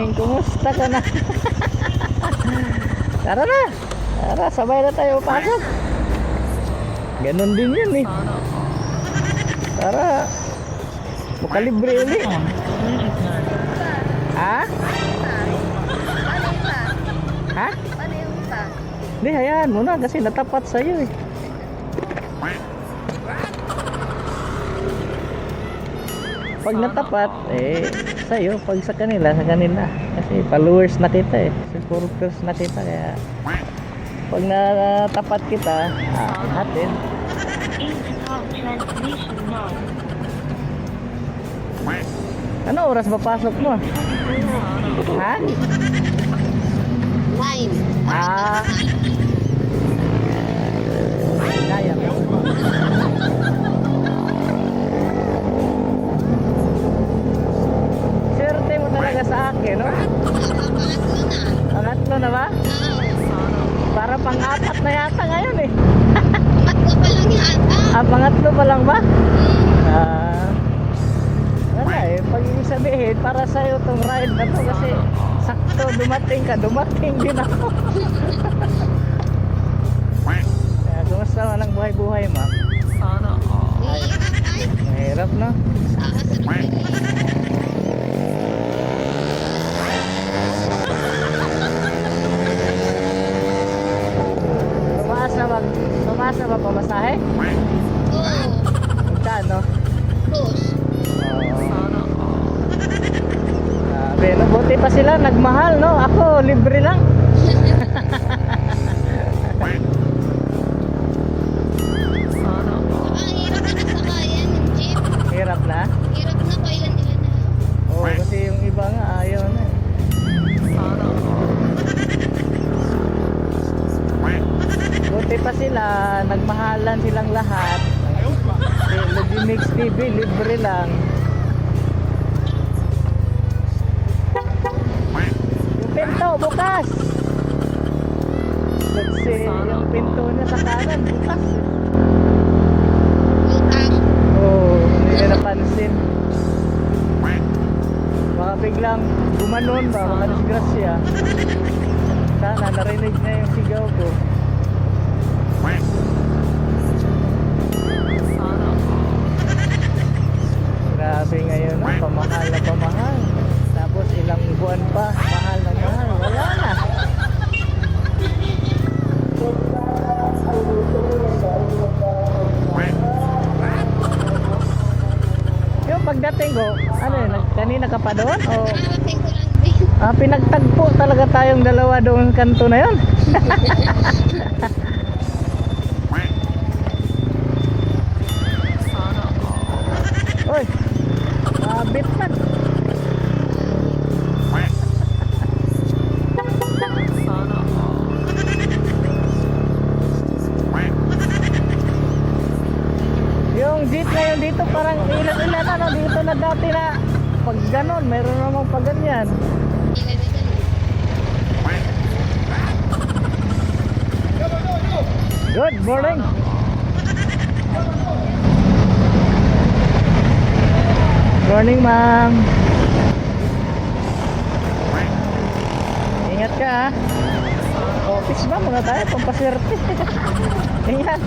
Boring, kumusta ka na? Tara na. Tara, sabay na tayo pasok. Ganon din yun eh. Tara. Makalibre ulit. Ha? Ha? Paano yung isa? Hindi, hayaan mo na kasi natapat sa'yo eh. Pag natapat, eh, sa'yo. Pag sa kanila, sa kanila. Kasi followers na kita eh. Supporters na kita. Kaya, pag natapat kita, atin. Ano oras ba pasok mo? Ha? 9. Ah. Kaya mo. Swerte mo talaga sa akin, no? Pangatlo na ba? Para pang-apat na yata ngayon eh. Pangatlo pa lang yata. Pangatlo pa lang ba? Wala eh. Pag ibig sabihin, para sa'yo itong ride na to kasi sakto dumating ka, dumating din ako. Kaya kumusta man ang buhay-buhay, ma'am? Mahirap, no? Tumaas na ba pamasahe? Oo. Magkano? Close. Grabe, no? Buti pa sila, nagmahal, no? Ako, libre lang. Saka ang hirap na nasakayan yung jeep. Hirap na? Hirap na, pailan-ilan na. Oo, kasi yung iba nga ayaw na eh. Buti pa sila, nagmahalan silang lahat. Logimix TV, libre lang. Yung pinto, bukas! Kasi yung pinto niya sa kanan, bukas. Utang. Oo, hindi na napansin. Baka biglang gumanon ba, mga disgrasya. Sana narinig niya yung sigaw ko. Grabe ngayon, no? Pamahal na pamahal. Tapos ilang buwan pa, mahal na mahal. Wala na. Yung pagdating ko, ano yun, kanina ka pa doon? O, Karating ko lang din. pinagtagpo talaga tayong dalawa doon kanto na yun. Oy, mabit man. Yung jeep na yun dito parang ilan-ilan ano dito na dati na pag ganon, meron namang pag ganyan. Good morning. Morning, ma'am. Ingat ka ha. Office ba muna tayo, pampaswerte. Ingat.